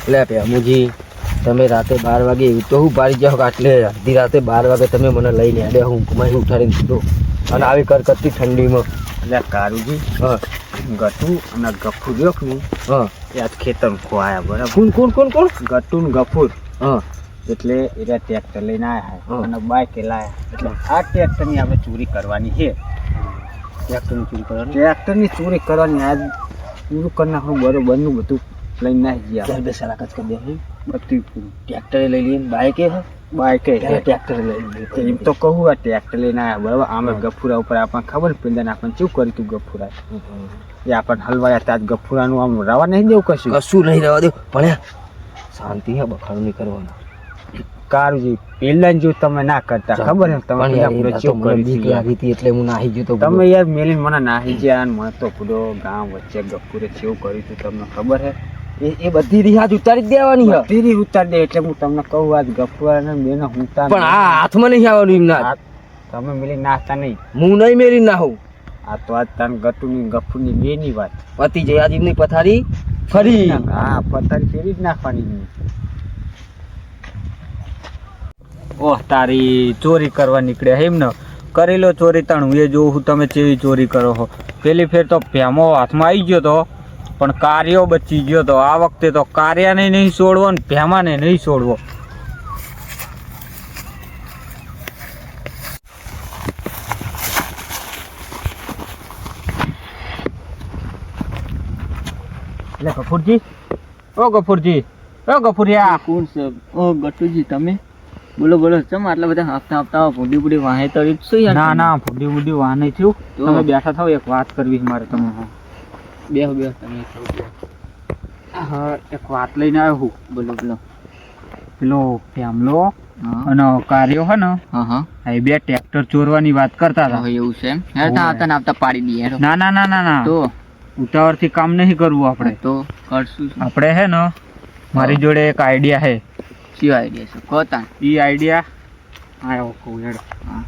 એટલે ભેમુજી તમે રાતે 12 વાગે એવું તો હું પાડી જાઓ કે આટલે અડધી રાતે 12 વાગે તમે મને લઈને હેડે હું કમાઈ ઉઠાડીને દીધો અને આવી કરકરતી ઠંડીમાં. એટલે કારુજી હા ગટુ અને ગફુર રહ્યો ને હા એ આજ ખેતર ખોવાયા બરાબર. કોણ ગટુ ને ગફુર હા એટલે એના ટ્રેક્ટર લઈને આવ્યા હા. અને બાઇકે લાયા એટલે આ ટ્રેક્ટરની આપણે ચોરી કરવાની છે. ટ્રેક્ટરની ચોરી કરવાની ટ્રેક્ટરની ચોરી કરવાની આજ પૂરું કરી નાખવું બરોબરનું બધું લઈને નાખી ગયા. ચાલ બે સલાક જ કરી દે બધું પૂરું ટ્રેક્ટરે લઈ લઈને બાઈકે હે બાઇકે ટ્રેક્ટરે લઈ એમ તો કહું આ ટ્રેક્ટર લઈને આવ્યા બરાબર. આમે ગફુરા ઉપર આપણને ખબર ને પેલા આપણને શું કર્યું તું ગફુરા એ આપણને હલવાયા ત્યાં ગફુરાનું આમ રવા નહીં દેવું કશું નહીં રહેવા દો પણ શાંતિ હે બખાડું નહીં કરવાનું. કારુજી પેલા જો તમે ના કરતા ખબર ને તમે પણ યાર પેલા એ શું તો મને બીક કર્યું લાગી હતી એટલે હું નાહી ગયો તો તમે યાર મેલીને મને નાહી ગયા અને મને તો પૂરો ગામ વચ્ચે ગફુરે કેવું કર્યું તું તમને ખબર હે. એ બધી રિહાજ ઉતારી જ દેવાની હે તીરી ઉતાર દે એટલે હું તમને કહું આજ ગફુરાને બેને હુંતા પણ આ હાથમાં નહીં આવવાનું એમ ના તમે મેલી નાખતા નહીં. હું નહીં મેરી નાહું. આ તો આજ તાન ગટુની ગફુરની બેની વાત પતિ જયાજીની પથારી ફરી હા પથારી ફેરી જ નાખવાની. ઓહ તારી ચોરી કરવા નીકળ્યા એમ ને કરી લો ચોરી તાણ હું એ જોઉં તમે કેવી ચોરી કરો છો. પેલી ફેર તો ભેમો હાથમાં આવી ગયો તો પણ કાર્યો બચી ગયો તો. આ વખતે તો કાર્યાને નહીં છોડવો ને ભેમાને નહીં છોડવો. એટલે ગફુરજી ઓ ગફુરિયા કોણ છે? ઓ ગટુજી તમે બોલો ચમ આટલા બધા હપ્તા ફૂડી ફૂડી વાહે તળી શું યાર? ના ફૂડી બુડી વાહ નહીં થયું. તો? તમે બેઠા થાવ એક વાત કરવી છે મારે તમે. બે તમે હા એક વાત લઈને આવ્યો હું. બોલો પેલો ફેમલો હા અને કાર્યો હે ને હા એ બે ટ્રેક્ટર ચોરવાની વાત કરતા હતા. એવું છે એમ? હેડતા આવતા ને આવતા પાડી દઈએ હેડો. ના તો ઉતાવળથી કામ નહીં કરવું આપણે. તો કરશું શું? આપણે હે ને મારી જોડે એક આઈડિયા હે. શું આઈડિયા છે કોતા? ઈ આઈડિયા આવ્યો કહું હેડો. હા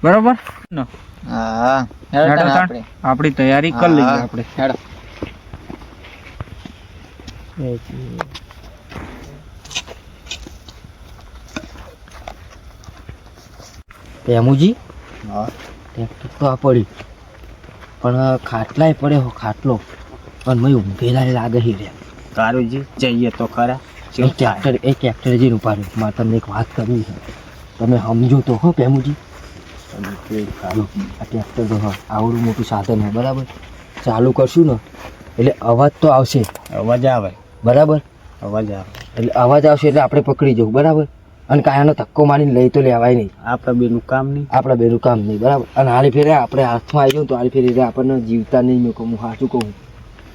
બરોબર ને હા હેડો હેડો તાણ. આપણે આપણી તૈયારી કરી લઈએ આપણે. હેડો ભેમુજી હા ટ્રેક્ટર તો આ પડી પણ ખાટલાય પડે હો ખાટલો અને મેં ઊંઘેલા લાગે હી રે. કારુજી જઈએ તો ખરા. ટ્રેક્ટર જઈને ઉપાડ્યું. મારે તમને એક વાત કરવી છે તમે સમજો તો હો ભેમુજી. જો આ ટ્રેક્ટર તો હા આવડું મોટું સાધન છે બરાબર. ચાલુ કરશું ને એટલે અવાજ તો આવશે અવાજ આવે બરાબર. એટલે અવાજ આવશે એટલે આપણે પકડી જવું બરાબર. અને કાયાનો ધક્કો મારીને લઈ તો લેવાય નહીં. આપણા બેનું કામ નહીં. આપણા બેનું કામ નહીં બરાબર. અને હાલી ફેરે આપણે હાથમાં આવી જાઉં તો હાલી ફેરે આપણને જીવતા નહીં મેં કહું હું સાચું કહું.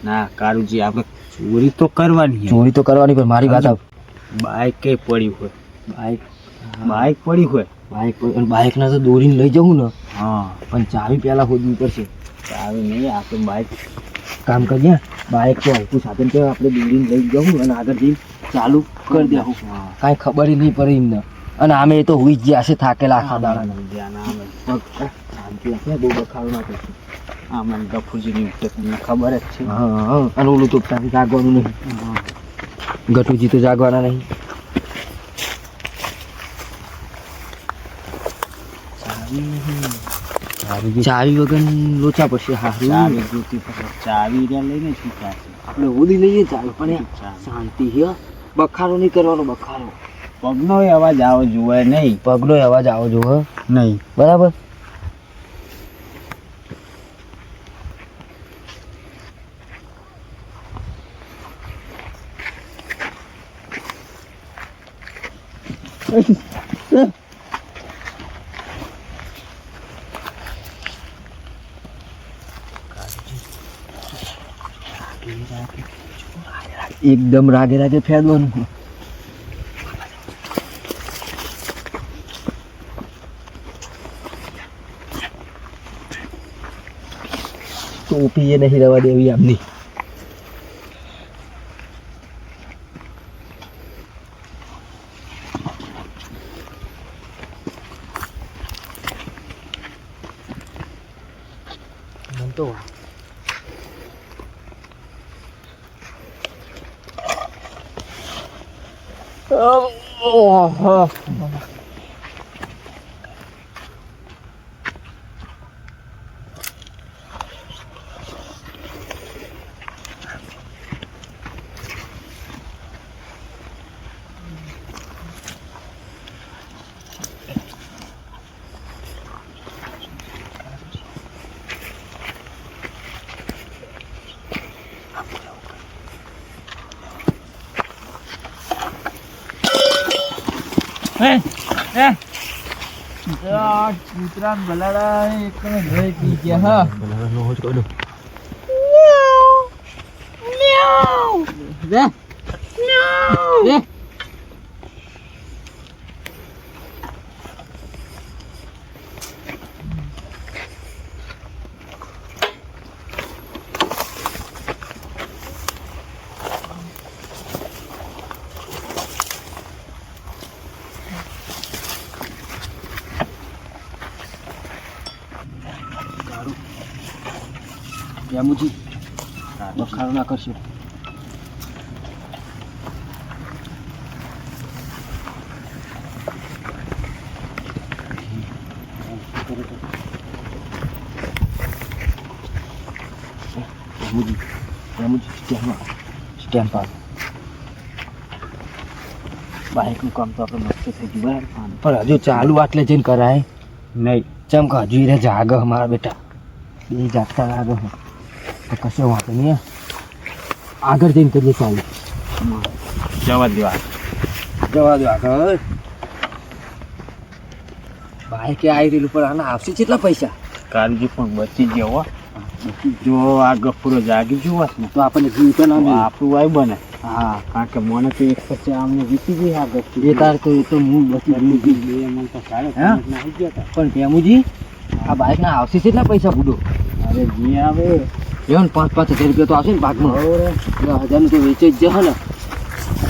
ના કારુજી આપણે ચોરી તો કરવાની. ચોરી તો કરવાની પણ મારી વાત આવ. બાઇક કઈ પડી હોય. બાઇક પડી હોય. બાઇકના તો દોરીને લઈ જવું ને હા પણ ચાવી પહેલાં ખોદવી પડશે. ચાવી નહીં આપણે બાઇક કામ કરીએ બાઇક તો હલકું સાધન કહેવાય. આપણે દોરીને લઈ જવું અને આગળ જઈને ચાલુ કરી દેવું. કાંઈ ખબર નહીં પડે એમને. અને આમે તો હુઈ જ ગયા હશે થાકેલા આખા દાડાના. શાંતિ રાખે બહુ બખાડો ના કરશે. આ મને ગફુજીની તમને ખબર જ છે. હા અને ઓલું તો તારી જાગવાનું નહીં. ગટુજી તો જાગવાના નહીં. ચાવી વગર લોચા પડશે. ચાવી જોતી પછી ચાવી રહ્યા લઈને શું થશે? આપણે ઓલી લઈએ ચાવી પણ શાંતિ હે. બખારો નહીં કરવાનો બખારો. પગનો અવાજ આવો જોવે નહીં. પગનો અવાજ આવો જો નહીં બરાબર. એકદમ રાગે ફેરવાનું. ટોપી એ નહીં રવા દેવી આમની. તો ઓહો. કૂતરા બલાડા એક લઈ પી ગયા હા લે લે યામુજી બખાડો ના કરશો. સ્ટેમ્પ આવે. બાઇકનું કામ તો આપણે મસ્ત થઈ ગયું બરાબર, પણ હજુ ચાલુ આટલે જઈને કરાય નહીં. ચમ કે હજુ એને જાગ મારા બેટા બે જાગતા લાગે છે તો કશો વાંધો નહીં. આગળ જઈને કરીએ ચાલુ. જવા દેવા. જવા દો આગળ. બાઈકે આવી રહેલું પણ આના આવશે કેટલા પૈસા? કાલજી પણ બચી ગયો હો. જો આ ગફુરો જાગી જુઓ ને તો આપણને જીવ તો ના મળે. આપણું વાય બને. હા કારણ કે મને તો એક પછી આમને વીતી ગઈ આ ગફુર. એ તાર તો એ તો હું બચી ગયું. મને તો સાડે હા? નાહી ગયા હતા. પણ ભેમુજી આ બાઈકના આવશે કેટલા પૈસા બુડો? અરે જે આવે એવો ને 5,000 રૂપિયા તો આવશે ને ભાગમાં. 10,000 તો વેચે જ જશે ને.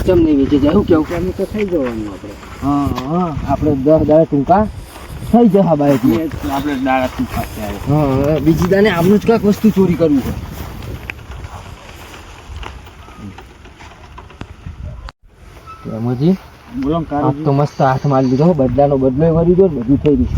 ચમ નહીં વેચે જાય શું કેવું? અમે તો થઈ જવાનું આપણે. હા હા આપણે 10 દાડા ટૂંકા થઈ જશે બાઈકમાં. આપણે દાડા તું પાસે આવે. હા બીજી દાને આમનું જ કાંઈક વસ્તુ ચોરી કરવું છે. ભેમુજી બોલો ને આ કાલજી. તો મસ્ત હાથ મારી લીધો. બદલાનો બદલો વળી ગયો ને બધું થઈ ગયું.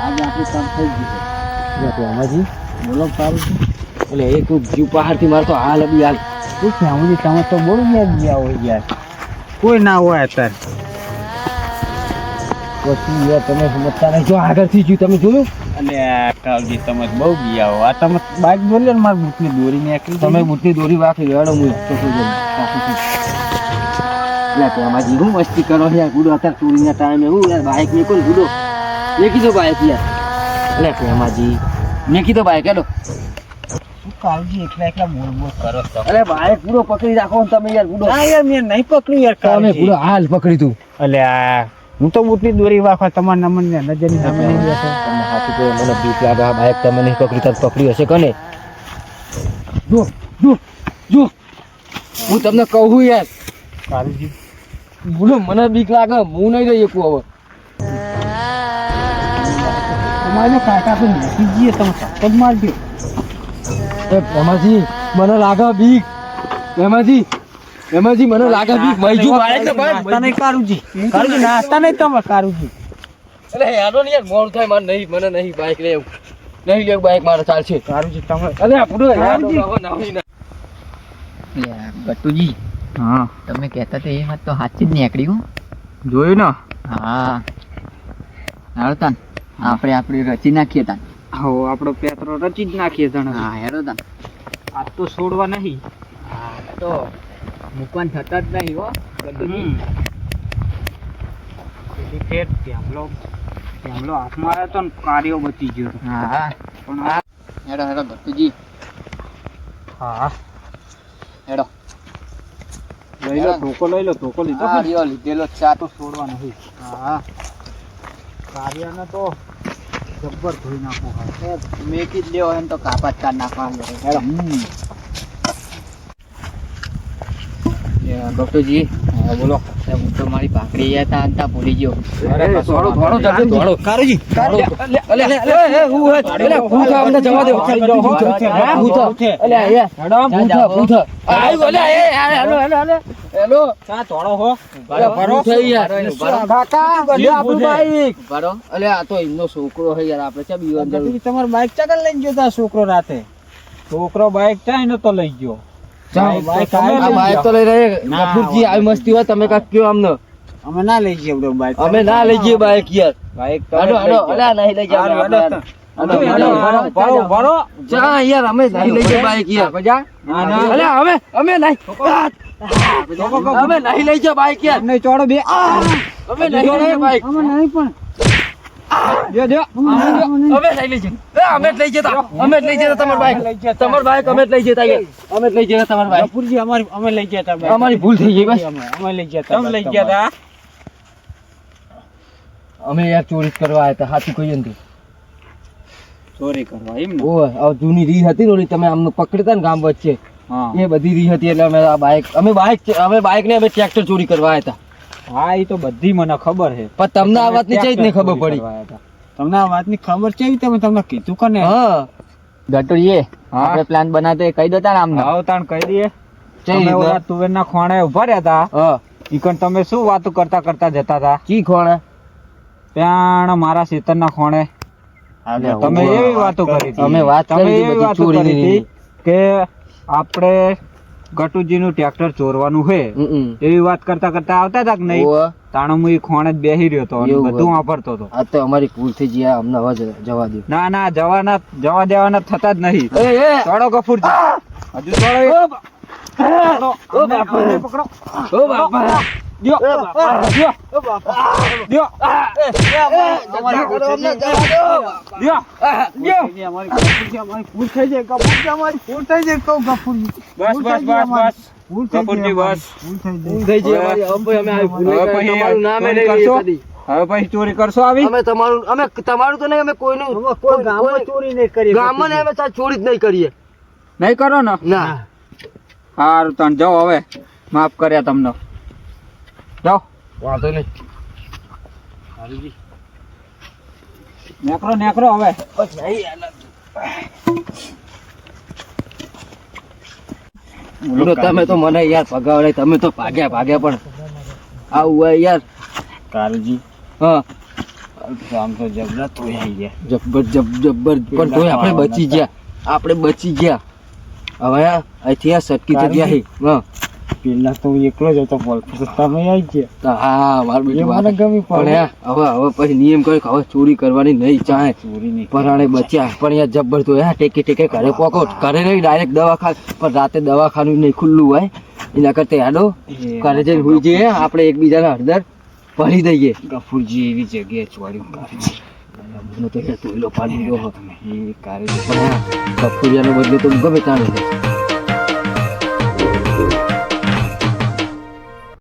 આજે આપણું કામ થઈ ગયું. ભેમાજી બોલો ને કાલજી. એટલે એક જીવ પહાડથી મારતો હાલ બી હાલ. શું ફેમિલી તમે તો બહુ યાદ ગયા હોય યાર. કોઈ ના હોય અત્યારે. પછી યાર તમે સમજતા નહીં. જો આગળથી જ્યું તમે જોયું? અને કાલજી તમે તો બહુ ગયા હો. આ તમે બાઇક બોલ્યો ને મારી બૂટની દોરી નીકળી તમે બુટની દોરી વાખી વેડો હું તો શું કરું? એટલે ભેમાજી હું મસ્તી કરો યાર. ગુડો અત્યારે ચોરીના ટાઈમે હું યાર બાઇક મેં કોણ ગુડો મેં કીધું બાઇક યાર. એટલે ભેમાજી મેં કીધું બાઇક હેડો. શું કાલજી એકલા બોલ બોલ કરો છો? અરે બાઇક પૂરો પકડી રાખો ને તમે યાર ગુડો. ના યાર મેં નહીં પકડ્યું યાર તમે કાલજી. પૂરો હાલ પકડી તું. અલે આ હું તો બૂટની દોરી વાખવા તમારા નમનને નજરની સામે નહીં બેઠો. તમને હાથું કહ્યું, મને બીક લાગે. આ બાઇક તમે નહીં પકડી તો પકડી હશે કને? જો જો જો હું તમને કહું યાર કાલજી બોલો મને બીક લાગે. હું નહીં રહી શકું હવે. તમારે કાકા તો નથી જઈએ તમે સખત મારજો. એ ભેમાજી મને લાગે બીક. ભેમાજી ભેમાજી મને લાગે બીક. મઈજુ બાઇક ને નાસ્તા નહીં કારુજી. કારુજી નાસ્તા નહીં તમે કારુજી. અરે યારો ને યાર મોડું થાય. મારે નહીં મને નહીં બાઇક લેવું. નહીં લેવું બાઇક મારે ચાલશે. કારુજી તમે અરે આ પૂરો ગટુજી હા તમે કહેતા હતા એ વાત તો સાચી જ નીકળી હું. જોયું ને. હા હેડો તાન આપણે રચી નાખીએ તાન. હો આપણો પેત્રો રચી જ નાખીએ તને. હા હેડો તાન. આ તો છોડવા નહીં. હા તો મૂકવાનું થતા જ નહીં હો ગટુજી. પેલી ફેર તેમલો હાથમાં આવ્યો તો ને કાર્યો બચી ગયો હતો. હા પણ આ હેડો હેડો ગટુજી હા હેડો. લઈ લો ટોકો લીધો હા છે? રહ્યો લીધેલો ચા તો છોડવા નહીં. હા કાર્યાને તો જબ્બર ધોઈ નાખો. મેકી જ લેવો એમ તો કાપા જ કાઢ નાખવા હેડો. ડોક્ટરજી હા બોલો. હું તો મારી ભાખરી હતા અંતા ભૂલી ગયો. થોડો થોડો જલ્દી થોડો કારુજી અલે હું અલે પૂછા અમને જવા દો પૂછા અલે આયા પૂછા આયો અલે હેલો હેલો ચા તોડો હો ભરો થઈ યાર કાકા ગલે આપણું બાઈક બરો અલે આ તો એમનો છોકરો હે યાર આપણે ચા બીવાન જરૂર તમારો બાઈક ચાકલ લઈને ગયો તા છોકરો રાતે છોકરો બાઈક ચાય ને તો લઈ ગયો બાઈક તો લઈ રહે ગફુરજી આવી મસ્તી હોય તમે કાક કયો અમને અમે ના લઈ જઈએ બરો બાઈક અમે ના લઈ જઈએ બાઈક યાર બાઈક હાલો હાલો અલે નહીં લઈ જાવ ભરો ભરો ચા યાર અમે નહીં લઈ જઈએ બાઈક યાર બજા અલે અમે નહીં અમે નહીં લઈ જઈએ બાઈક યાર અમને ચોડો બે અમે નહીં લઈ જઈએ બાઈક અમે નહીં પણ દે અમે નહીં લઈ જઈએ અમે જ લઈ જતા અમે જ લઈ જતા તમાર બાઈક અમે જ લઈ જતા યાર અમે જ લઈ જતા તમાર બાઈક ગફુરજી અમારી અમે લઈ ગયા તા અમારી ભૂલ થઈ ગઈ બસ અમે લઈ ગયા તા તમે લઈ ગયા તા અમે યાર ચોરી કરવા આવ્યા હતા હાથી કહીએ ને ચોરી કરવા એમ ને ઓય આ જૂની રી હતી ને ઓલી તમે આમને પકડતા ને ગામ વચ્ચે હા એ બધી રી હતી એટલે અમે આ બાઈક ને અમે ટ્રેક્ટર ચોરી કરવા આવ્યા હતા હા એ તો બધી મને ખબર છે પણ તમને આ વાતની ચેજ નહીં ખબર પડી તમને આ વાતની ખબર છે તમે તમને કીધું કને હા ગટુજી આપણે પ્લાન બનાવતો કહી દો તાર આમને. આવ તાણ કહી દઈએ ચઈ તમે રીતના? ઓલા તુવેરના ખોણે ઉભા રહ્યા હતા હા ઈકણ તમે શું વાતો કરતા કરતા જતા હતા કી ખોણા ત્યાં મારા ખેતરના ખોણે તમે એવી વાતો કરી હતી અમે વાત તમે કરી હતી એવી બધી વાતો ચોરીની કરી હતી કે આપણે ગટુજીનું ટ્રેક્ટર ચોરવાનું છે એવી વાત કરતા કરતા આવતા હતા કે નહીં ઓવા. તાણે હું ઈ ખોણે જ બેહી રહ્યો હતો અને એવું બધું હોય. વાપરતો હતો આ તો અમારી ભૂલ થઈ ગઈ આ અમને હવે જવા દો ના ના જવા દેવાના થતા જ નહીં એ ચોડો ગફુરજી હજુ ચોડો ઓ બાપા ઓ બાપા દ્યો દ્યો દ્યો બસ બસ બસ બસ ગફુરજી બસ થઈ ગઈ અમારી હવે પછી અમે આવી ભૂલ નહીં કરી. તમારું નામ એ નહીં લઈએ કદી. હવે પછી ચોરી કરશો આવી અમે તમારું તો નહીં અમે કોઈનું ચોરી નહીં કરી ગામમાં ને અમે ચોરી જ નહીં કરીએ નહીં કરો ને ના સારું તણ જાઓ હવે માફ કર્યા તમને જાઓ વાંધો નહીં નેકરો નેકરો હવે બોલો, તમે તો મને યાર ભગાવડે તમે તો ભાગ્યા પણ આવું હોય યાર કાલજી હા આમ તો જબરા તો આવી ગયા જબ્બર પણ તોય આપણે બચી ગયા હવે અહીંથી આ સટકી જગ્યા હી હા પેલા તો એકલો જ હતો બોલ તમે આવી ગયા હા મારું બેટું મને ગમી પણ હવે પછી નિયમ કર્યો કે હવે ચોરી કરવાની નહીં ચાહે ચોરી નહીં પરાણે બચ્યા પણ યાર જબ્બર તો ટેકે ઘરે પોકો ઘરે નહીં ડાયરેક્ટ દવાખાને પણ રાતે દવાખાનું નહીં ખુલ્લું હોય એના કરતા હેડો ઘરે જઈને હોઈ જઈએ આપણે એકબીજાના હળદર ભરી દઈએ ગફુરજી એવી જગ્યાએ ચોર્યું કાલજી મને તો યાર ટોયલો પાડી દીધો હતો એ કાલે પણ કફુરિયાનો બદલે તો ગમે ત્યાં